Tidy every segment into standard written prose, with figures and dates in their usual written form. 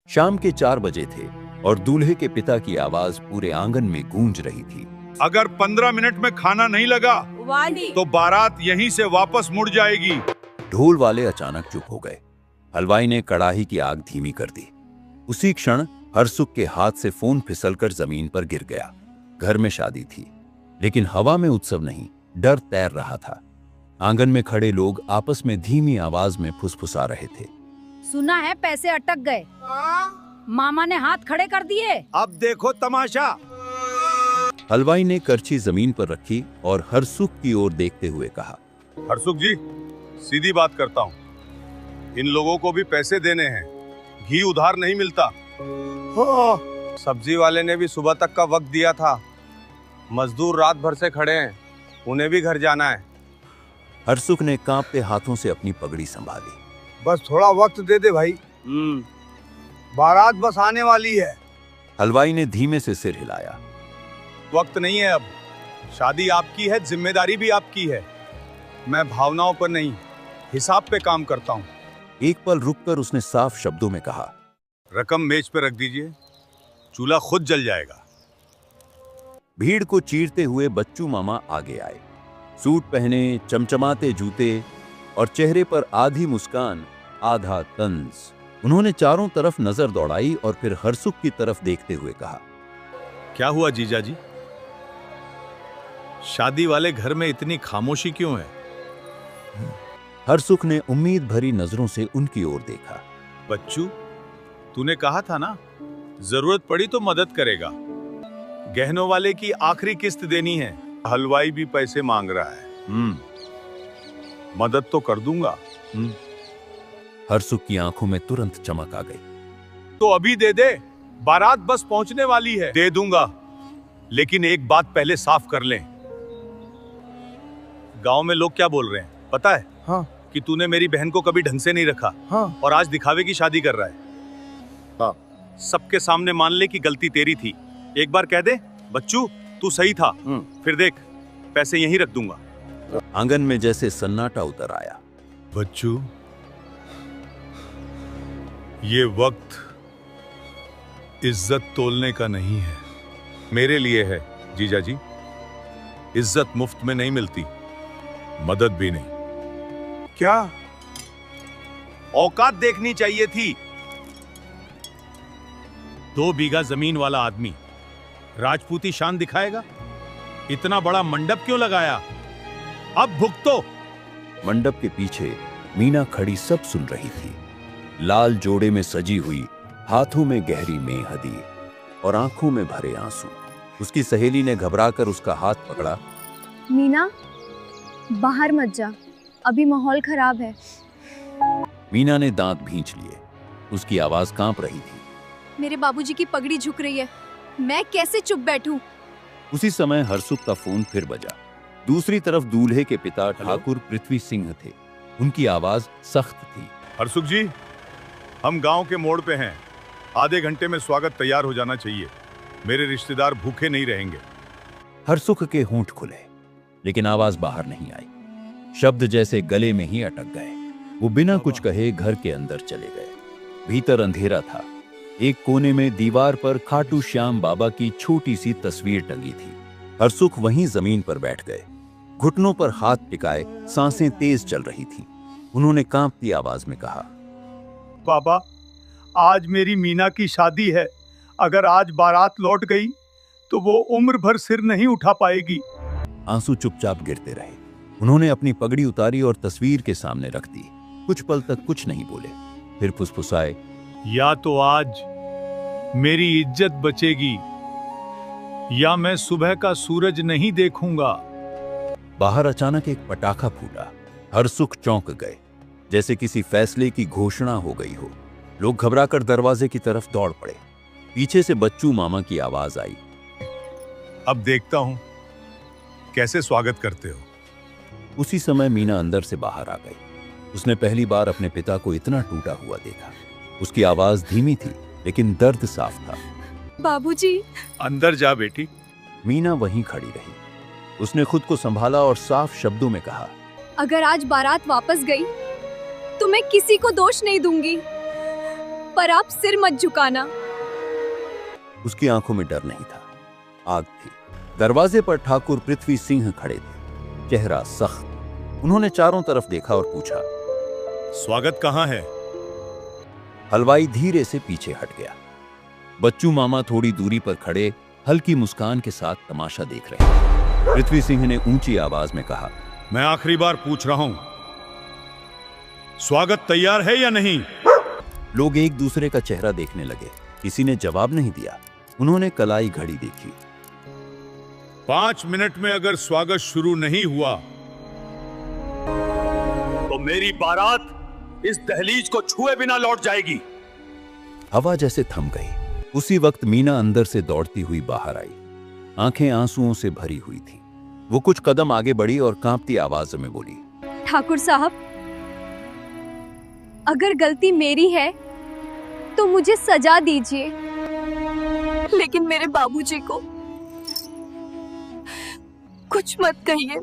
शाम के 4 बजे थे और दूल्हे के पिता की आवाज पूरे आंगन में गूंज रही थी। अगर 15 मिनट में खाना नहीं लगा तो बारात यहीं से वापस मुड़ जाएगी। ढोल वाले अचानक चुप हो गए। हलवाई ने कड़ाही की आग धीमी कर दी। उसी क्षण हरसुख के हाथ से फोन फिसलकर जमीन पर गिर गया। घर में शादी थी, लेकिन हवा में उत्सव नहीं, डर तैर रहा था। आंगन में खड़े लोग आपस में धीमी आवाज में फुसफुसा रहे थे। सुना है पैसे अटक गए, मामा ने हाथ खड़े कर दिए। अब देखो तमाशा। हलवाई ने करछी जमीन पर रखी और हरसुख की ओर देखते हुए कहा, हरसुख जी, सीधी बात करता हूँ, इन लोगों को भी पैसे देने हैं, घी उधार नहीं मिलता। सब्जी वाले ने भी सुबह तक का वक्त दिया था, मजदूर रात भर से खड़े हैं, उन्हें भी घर जाना है। हरसुख ने कांपते हाथों से अपनी पगड़ी संभाली। बस थोड़ा वक्त दे दे भाई, बारात बस आने वाली है। हलवाई ने धीमे से सिर हिलाया। वक्त नहीं है अब, शादी आपकी है, जिम्मेदारी भी आपकी है। मैं भावनाओं पर नहीं, हिसाब पे काम करता हूँ। एक पल रुककर उसने साफ शब्दों में कहा, रकम मेज पे रख दीजिए, चूल्हा खुद जल जाएगा। भीड़ को चीरते हुए बच्चू मामा आगे आए। सूट पहने, चमचमाते जूते और चेहरे पर आधी मुस्कान आधा तंज। उन्होंने चारों तरफ नजर दौड़ाई और फिर हरसुख की तरफ देखते हुए कहा, क्या हुआ जीजा जी, शादी वाले घर में इतनी खामोशी क्यों है? हरसुख ने उम्मीद भरी नजरों से उनकी ओर देखा। बच्चू, तूने कहा था ना, जरूरत पड़ी तो मदद करेगा। गहनों वाले की आखिरी किस्त देनी है, हलवाई भी पैसे मांग रहा है। मदद तो कर दूंगा। हरसुख की आंखों में तुरंत चमक आ गई। तो अभी दे दे, बारात बस पहुंचने वाली है। दे दूंगा, लेकिन एक बात पहले साफ कर लें। गांव में लोग क्या बोल रहे हैं पता है? हाँ। कि तूने मेरी बहन को कभी ढंग से नहीं रखा। हाँ। और आज दिखावे की शादी कर रहा है। हाँ। सबके सामने मान ले कि गलती तेरी थी। एक बार कह दे, बच्चू तू सही था, फिर देख पैसे यहीं रख दूंगा। आंगन में जैसे सन्नाटा उतर आया। बच्चू, ये वक्त इज्जत तोलने का नहीं है, मेरे लिए है जीजा जी। इज्जत मुफ्त में नहीं मिलती, मदद भी नहीं। क्या औकात देखनी चाहिए थी। 2 बीघा जमीन वाला आदमी राजपूती शान दिखाएगा? इतना बड़ा मंडप क्यों लगाया? अब भुगतो। मंडप के पीछे मीना खड़ी सब सुन रही थी। लाल जोड़े में सजी हुई, हाथों में गहरी मेहंदी और आंखों में भरे आंसू। उसकी सहेली ने घबराकर उसका हाथ पकड़ा। मीना, बाहर मत जा, अभी माहौल खराब है। मीना ने दांत भींच लिए। उसकी आवाज कांप रही थी। मेरे बाबूजी की पगड़ी झुक रही है, मैं कैसे चुप बैठूं? उसी समय हरसुख का फोन फिर बजा। दूसरी तरफ दूल्हे के पिता ठाकुर पृथ्वी सिंह थे। उनकी आवाज सख्त थी। हरसुख जी, हम गांव के मोड़ पे हैं, आधे घंटे में स्वागत तैयार हो जाना चाहिए। मेरे रिश्तेदार भूखे नहीं रहेंगे। हरसुख के होंठ खुले, लेकिन आवाज बाहर नहीं आई। शब्द जैसे गले में ही अटक गए। वो बिना कुछ कहे घर के अंदर चले गए। भीतर अंधेरा था। एक कोने में दीवार पर खाटू श्याम बाबा की छोटी सी तस्वीर टंगी थी। हरसुख वहीं जमीन पर बैठ गए, घुटनों पर हाथ टिकाए, सांसें तेज चल रही थीं। उन्होंने कांपती आवाज में कहा, बाबा, आज मेरी मीना की शादी है। अगर आज बारात लौट गई तो वो उम्र भर सिर नहीं उठा पाएगी। आंसू चुपचाप गिरते रहे। उन्होंने अपनी पगड़ी उतारी और तस्वीर के सामने रख दी। कुछ पल तक कुछ नहीं बोले, फिर फुसफुसाए, या तो आज मेरी इज्जत बचेगी या मैं सुबह का सूरज नहीं देखूंगा। बाहर अचानक एक पटाखा फूटा। हरसुख चौंक गए, जैसे किसी फैसले की घोषणा हो गई हो। लोग घबराकर दरवाजे की तरफ दौड़ पड़े। पीछे से बच्चू मामा की आवाज आई, अब देखता हूं कैसे स्वागत करते हो। उसी समय मीना अंदर से बाहर आ गई। उसने पहली बार अपने पिता को इतना टूटा हुआ देखा। उसकी आवाज धीमी थी, लेकिन दर्द साफ था। बाबूजी। अंदर जा बेटी। मीना वहीं खड़ी रही। उसने खुद को संभाला और साफ शब्दों में कहा, अगर आज बारात वापस गई तो मैं किसी को दोष नहीं दूंगी। पर आप सिर मत झुकाना। उसकी आंखों में डर नहीं था, आग थी। दरवाजे पर ठाकुर पृथ्वी सिंह खड़े थे, चेहरा सख्त। उन्होंने चारों तरफ देखा और पूछा, स्वागत कहाँ है? हलवाई धीरे से पीछे हट गया। बच्चू मामा थोड़ी दूरी पर खड़े हल्की मुस्कान के साथ तमाशा देख रहे थे। पृथ्वी सिंह ने ऊंची आवाज में कहा, मैं आखिरी बार पूछ रहा हूं, स्वागत तैयार है या नहीं? लोग एक दूसरे का चेहरा देखने लगे। किसी ने जवाब नहीं दिया। उन्होंने कलाई घड़ी देखी। 5 मिनट में अगर स्वागत शुरू नहीं हुआ तो मेरी बारात इस दहलीज को छुए बिना लौट जाएगी। हवा जैसे थम गई। उसी वक्त मीना अंदर से दौड़ती हुई बाहर आई। आंखें आंसुओं से भरी हुई थी। वो कुछ कदम आगे बढ़ी और कांपती आवाज में बोली, ठाकुर साहब, अगर गलती मेरी है तो मुझे सजा दीजिए, लेकिन मेरे बाबूजी को कुछ मत कहिए।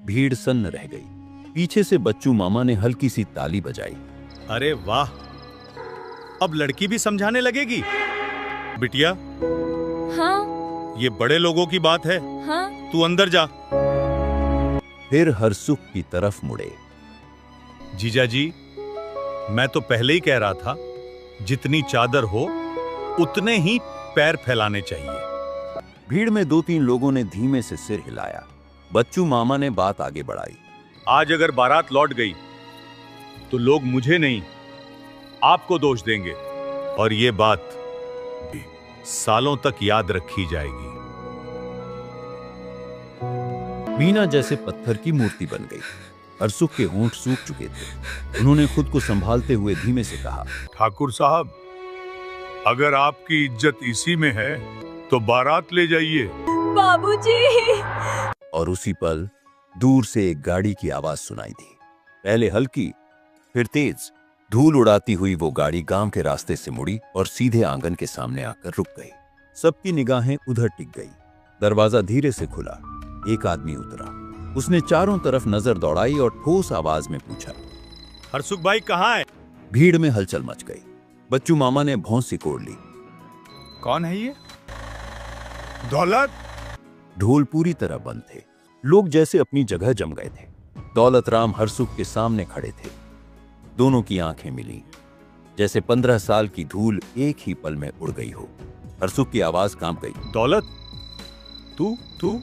भीड़ सन्न रह गई। पीछे से बच्चू मामा ने हल्की सी ताली बजाई। अरे वाह, अब लड़की भी समझाने लगेगी। बिटिया, हाँ ये बड़े लोगों की बात है, हाँ। तू अंदर जा। फिर हरसुख की तरफ मुड़े। जीजा जी, मैं तो पहले ही कह रहा था, जितनी चादर हो उतने ही पैर फैलाने चाहिए। भीड़ में 2-3 लोगों ने धीमे से सिर हिलाया। बच्चू मामा ने बात आगे बढ़ाई। आज अगर बारात लौट गई तो लोग मुझे नहीं, आपको दोष देंगे और ये बात सालों तक याद रखी जाएगी। मीना जैसे पत्थर की मूर्ति बन गई। हरसुख के होंठ सूख चुके थे। उन्होंने खुद को संभालते हुए धीमे से कहा, ठाकुर साहब, अगर आपकी इज्जत इसी में है तो बारात ले जाइए। बाबूजी। और उसी पल दूर से एक गाड़ी की आवाज सुनाई दी। पहले हल्की, फिर तेज। धूल उड़ाती हुई वो गाड़ी गांव के रास्ते से मुड़ी और सीधे आंगन के सामने आकर रुक गई। सबकी निगाहें उधर टिक गई। दरवाजा धीरे से खुला। एक आदमी उतरा। उसने चारों तरफ नजर दौड़ाई और ठोस आवाज में पूछा, हरसुख भाई कहाँ है? भीड़ में हलचल मच गई। बच्चू मामा ने भौं सिकोड़ ली। कौन है ये? दौलत? ढोल पूरी तरह बंद थे। लोग जैसे अपनी जगह जम गए थे। दौलत राम हरसुख के सामने खड़े थे। दोनों की आंखें मिली, जैसे 15 साल की धूल एक ही पल में उड़ गई हो। हरसुख की आवाज कांप गई। दौलत, तू?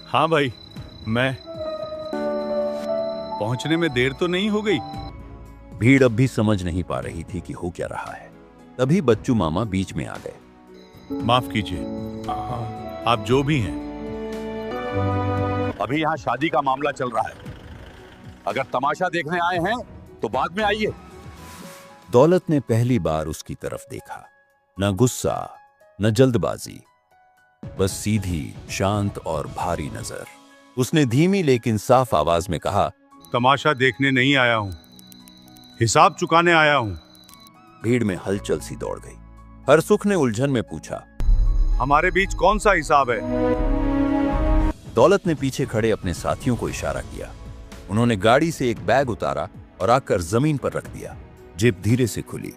हाँ भाई, मैं। पहुंचने में देर तो नहीं हो गई? भीड़ अब भी समझ नहीं पा रही थी कि हो क्या रहा है। तभी बच्चू मामा बीच में आ गए। माफ कीजिए, आप जो भी हैं। अभी यहाँ शादी का मामला चल रहा है। अगर तमाशा देखने आए हैं तो बाद में आइए। दौलत ने पहली बार उसकी तरफ देखा। न गुस्सा, न जल्दबाजी, बस सीधी, शांत और भारी नजर। उसने धीमी लेकिन साफ आवाज में कहा, तमाशा देखने नहीं आया हूं, हिसाब चुकाने आया हूं। भीड़ में हलचल सी दौड़ गई। हरसुख ने उलझन में पूछा, हमारे बीच कौन सा हिसाब है? दौलत ने पीछे खड़े अपने साथियों को इशारा किया। उन्होंने गाड़ी से एक बैग उतारा और आकर जमीन पर रख दिया। जिप धीरे से खुली।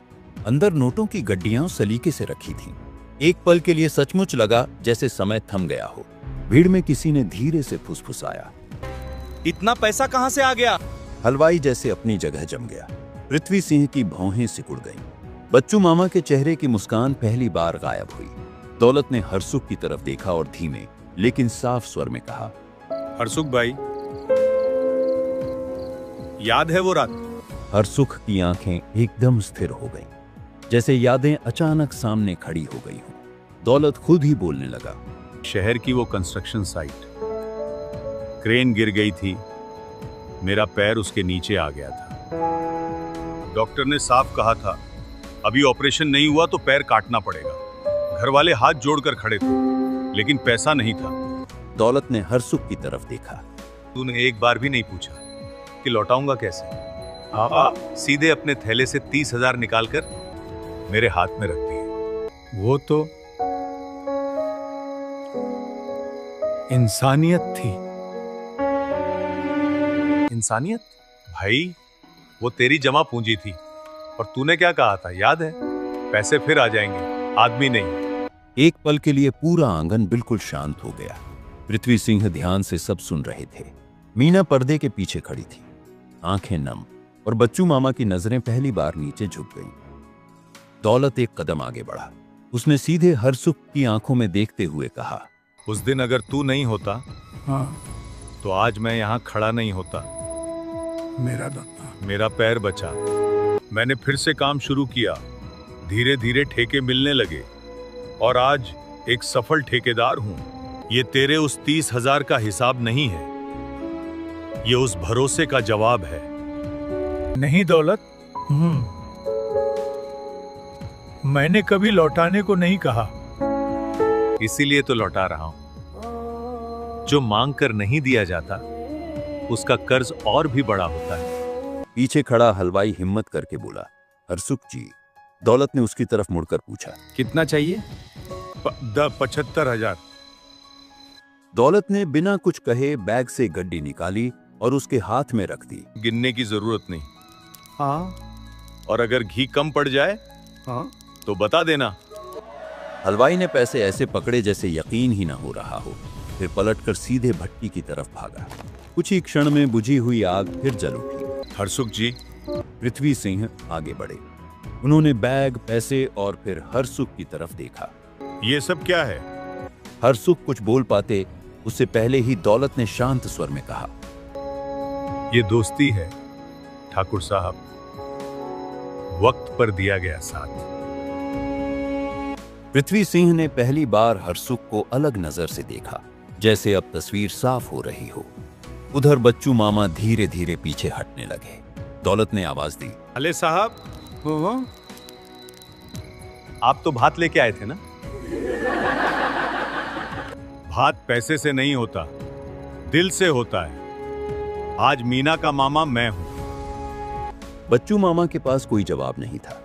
अंदर नोटों की गड्डियां सलीके से रखी थीं। एक पल के लिए सचमुच लगा जैसे समय थम गया हो। भीड़ में किसी ने धीरे से फुसफुसाया, इतना पैसा कहां से आ गया? हलवाई जैसे अपनी जगह जम गया। पृथ्वी सिंह की भौहें सिकुड़ गईं। बच्चू मामा के चेहरे की मुस्कान पहली बार गायब हुई। दौलत ने हरसुख की तरफ देखा और धीमे लेकिन साफ स्वर में कहा, हरसुख भाई, याद है वो रात? हरसुख की आंखें एकदम स्थिर हो गईं, जैसे यादें अचानक सामने खड़ी हो गई हों। दौलत खुद ही बोलने लगा, शहर की वो कंस्ट्रक्शन साइट, क्रेन गिर गई थी, मेरा पैर उसके नीचे आ गया था। डॉक्टर ने साफ कहा था, अभी ऑपरेशन नहीं हुआ तो पैर काटना पड़ेगा। घर वाले हाथ जोड़कर खड़े थे, लेकिन पैसा नहीं था। दौलत ने हरसुख की तरफ देखा। तूने एक बार भी नहीं पूछा कि लौटाऊंगा कैसे? सीधे अपने थैले से 30,000 निकालकर मेरे हाथ में रख दिए। वो तो इंसानियत थी। इंसानियत? भाई, वो तेरी जमा पूंजी थी। और तूने क्या कहा था याद है? पैसे फिर आ जाएंगे, आदमी नहीं। एक पल के लिए पूरा आंगन बिल्कुल शांत हो गया। पृथ्वी सिंह ध्यान से सब सुन रहे थे। मीना पर्दे के पीछे खड़ी थी, आंखें नम, और बच्चू मामा की नजरें पहली बार नीचे झुक गईं। दौलत एक कदम आगे बढ़ा। उसने सीधे हरसुख की आंखों में देखते हुए कहा, उस दिन अगर तू नहीं होता हाँ, तो आज मैं यहाँ खड़ा नहीं होता। मेरा पैर बचा। मैंने फिर से काम शुरू किया, धीरे धीरे ठेके मिलने लगे और आज एक सफल ठेकेदार हूं। ये तेरे उस 30,000 का हिसाब नहीं है, ये उस भरोसे का जवाब है। नहीं दौलत, मैंने कभी लौटाने को नहीं कहा। इसीलिए तो लौटा रहा हूं। जो मांग कर नहीं दिया जाता उसका कर्ज और भी बड़ा होता है। पीछे खड़ा हलवाई हिम्मत करके बोला, हरसुख जी। दौलत ने उसकी तरफ मुड़कर पूछा, कितना चाहिए? 75,000। दौलत ने बिना कुछ कहे बैग से गड्डी निकाली और उसके हाथ में रख दी। गिनने की जरूरत नहीं, हाँ और अगर घी कम पड़ जाए हाँ, तो बता देना। हलवाई ने पैसे ऐसे पकड़े जैसे यकीन ही ना हो रहा हो, फिर पलटकर सीधे भट्टी की तरफ भागा। कुछ ही क्षण में बुझी हुई आग फिर जल उठी। हरसुख जी, पृथ्वी सिंह आगे बढ़े। उन्होंने बैग, पैसे और फिर हरसुख की तरफ देखा। ये सब क्या है? हरसुख कुछ बोल पाते उससे पहले ही दौलत ने शांत स्वर में कहा, ये दोस्ती है ठाकुर साहब, वक्त पर दिया गया साथ। पृथ्वी सिंह ने पहली बार हरसुख को अलग नजर से देखा, जैसे अब तस्वीर साफ हो रही हो। उधर बच्चू मामा धीरे धीरे पीछे हटने लगे। दौलत ने आवाज दी, अले साहब, आप तो भात लेके आए थे ना? भात पैसे से नहीं होता, दिल से होता है। आज मीना का मामा मैं हूं। बच्चू मामा के पास कोई जवाब नहीं था।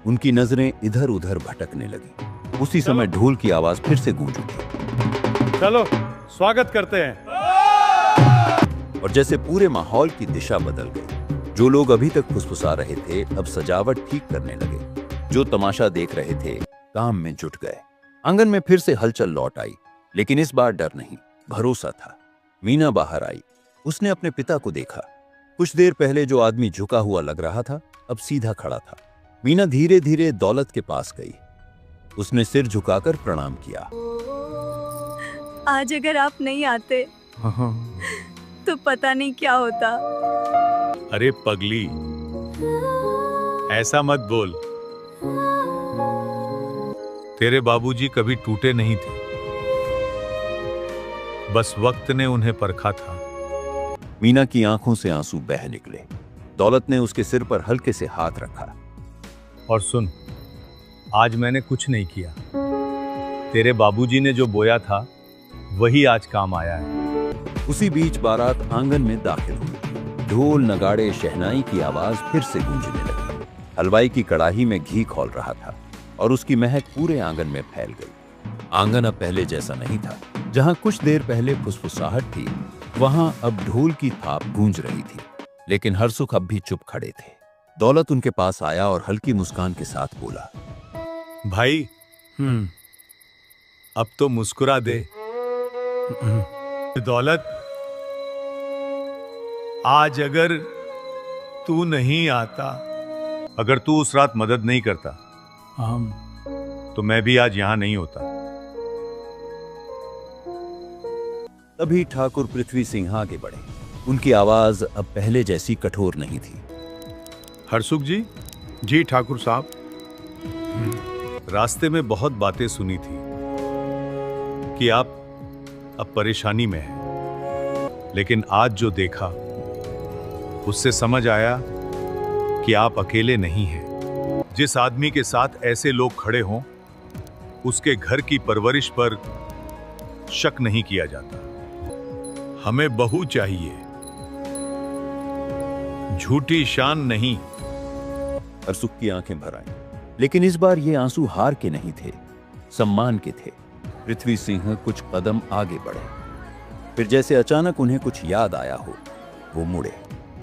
उनकी नजरें इधर उधर भटकने लगी। उसी समय ढोल की आवाज फिर से गूंज उठी। चलो स्वागत करते हैं। और जैसे पूरे माहौल की दिशा बदल गई। जो लोग अभी तक फुसफुसा रहे थे अब सजावट ठीक करने लगे। जो तमाशा देख रहे थे काम में जुट गए। आंगन में फिर से हलचल लौट आई, लेकिन इस बार डर नहीं, भरोसा था। मीना बाहर आई। उसने अपने पिता को देखा। कुछ देर पहले जो आदमी झुका हुआ लग रहा था अब सीधा खड़ा था। मीना धीरे धीरे दौलत के पास गई। उसने सिर झुकाकर प्रणाम किया। आज अगर आप नहीं आते तो पता नहीं क्या होता। अरे पगली, ऐसा मत बोल। तेरे बाबूजी कभी टूटे नहीं थे, बस वक्त ने उन्हें परखा था। मीना की आंखों से आंसू बह निकले। दौलत ने उसके सिर पर हल्के से हाथ रखा। और सुन, आज मैंने कुछ नहीं किया। तेरे बाबूजी ने जो बोया था वही आज काम आया है। उसी बीच बारात आंगन में दाखिल हुई। ढोल, नगाड़े, शहनाई की आवाज फिर से गूंजने लगी। हलवाई की कड़ाही में घी खौल रहा था और उसकी महक पूरे आंगन में फैल गई। आंगन अब पहले जैसा नहीं था। जहां कुछ देर पहले फुसफुसाहट थी, वहां अब ढोल की थाप गूंज रही थी। लेकिन हरसुख अब भी चुप खड़े थे। दौलत उनके पास आया और हल्की मुस्कान के साथ बोला, भाई, अब तो मुस्कुरा दे। दौलत, आज अगर तू नहीं आता, अगर तू उस रात मदद नहीं करता, तो मैं भी आज यहां नहीं होता। तभी ठाकुर पृथ्वी सिंह आगे बढ़े। उनकी आवाज अब पहले जैसी कठोर नहीं थी। हरसुख जी। जी ठाकुर साहब। रास्ते में बहुत बातें सुनी थी कि आप अब परेशानी में हैं, लेकिन आज जो देखा उससे समझ आया कि आप अकेले नहीं हैं। जिस आदमी के साथ ऐसे लोग खड़े हों, उसके घर की परवरिश पर शक नहीं किया जाता। हमें बहू चाहिए, झूठी शान नहीं। हरसुख की आंखें भर आईं, लेकिन इस बार ये आंसू हार के नहीं थे, सम्मान के थे। पृथ्वी सिंह कुछ कदम आगे बढ़े, फिर जैसे अचानक उन्हें कुछ याद आया हो, वो मुड़े।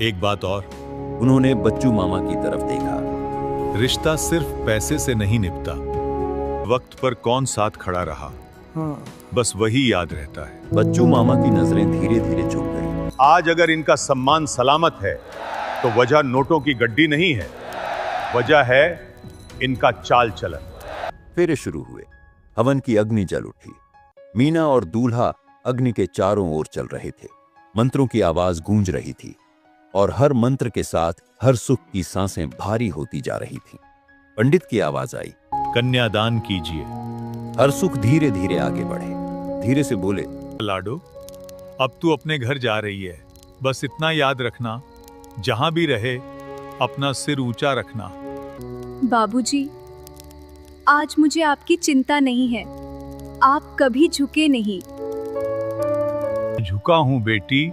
एक बात और, उन्होंने बच्चू मामा की तरफ देखा। रिश्ता सिर्फ पैसे से नहीं निपटा, वक्त पर कौन साथ खड़ा रहा, बस वही याद रहता है। बच्चू मामा की नजरें धीरे धीरे झुक गई। आज अगर इनका सम्मान सलामत है तो वजह नोटों की गड्डी नहीं है, वजह है इनका चाल चलन। फेरे शुरू हुए। हवन की अग्नि जल उठी। मीना और दूल्हा अग्नि के चारों ओर चल रहे थे। मंत्रों की आवाज गूंज रही थी और हर मंत्र के साथ हर सुख की सांसें भारी होती जा रही थीं। पंडित की आवाज आई, कन्यादान कीजिए। हर सुख धीरे धीरे आगे बढ़े। धीरे से बोले, लाडो, अब तू अपने घर जा रही है, बस इतना याद रखना, जहां भी रहे अपना सिर ऊंचा रखना। बाबूजी, आज मुझे आपकी चिंता नहीं है। आप कभी झुके नहीं। झुका हूं बेटी,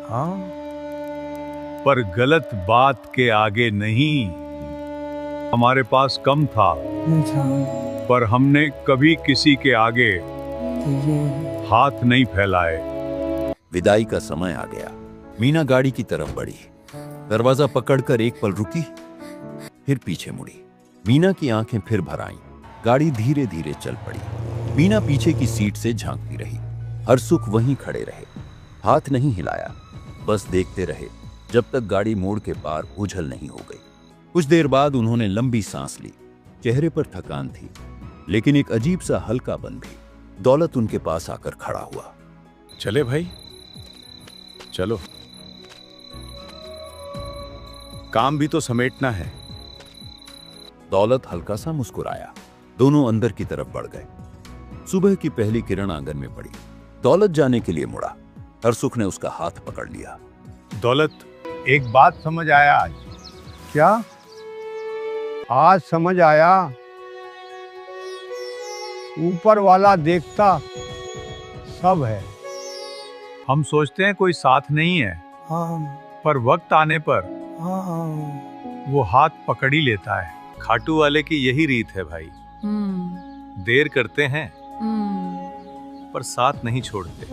हाँ, पर गलत बात के आगे नहीं। हमारे पास कम था, पर हमने कभी किसी के आगे हाथ नहीं फैलाए। विदाई का समय आ गया। मीना गाड़ी की तरफ बढ़ी। दरवाजा पकड़कर एक पल रुकी, फिर पीछे मुड़ी। मीना की आंखें फिर भर आईं। गाड़ी धीरे धीरे चल पड़ी। मीना पीछे की सीट से झांकती रही। हरसुख वहीं खड़े रहे, हाथ नहीं हिलाया, बस देखते रहे जब तक गाड़ी मोड़ के पार उछल नहीं हो गई। कुछ देर बाद उन्होंने लंबी सांस ली। चेहरे पर थकान थी, लेकिन एक अजीब सा हल्कापन भी। दौलत उनके पास आकर खड़ा हुआ। चले भाई, चलो, काम भी तो समेटना है। दौलत हल्का सा मुस्कुराया। दोनों अंदर की तरफ बढ़ गए। सुबह की पहली किरण आंगन में पड़ी। दौलत जाने के लिए मुड़ा। हरसुख ने उसका हाथ पकड़ लिया। दौलत, एक बात समझ आया आज। क्या? आज समझ आया। ऊपर वाला देखता सब है। हम सोचते हैं कोई साथ नहीं है, पर वक्त आने पर वो हाथ पकड़ ही लेता है। खाटू वाले की यही रीत है भाई। देर करते हैं पर साथ नहीं छोड़ते।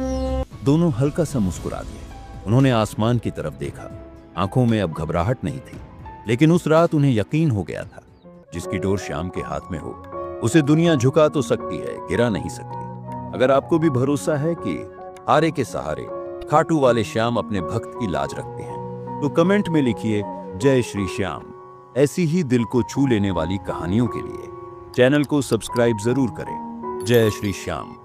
दोनों हल्का सा मुस्कुरा दिए। उन्होंने आसमान की तरफ देखा। आंखों में अब घबराहट नहीं थी, लेकिन उस रात उन्हें यकीन हो गया था, जिसकी डोर श्याम के हाथ में हो, उसे दुनिया झुका तो सकती है, गिरा नहीं सकती। अगर आपको भी भरोसा है कि हारे के सहारे खाटू वाले श्याम अपने भक्त की लाज रखते हैं, तो कमेंट में लिखिए जय श्री श्याम। ऐसी ही दिल को छू लेने वाली कहानियों के लिए चैनल को सब्सक्राइब जरूर करें। जय श्री श्याम।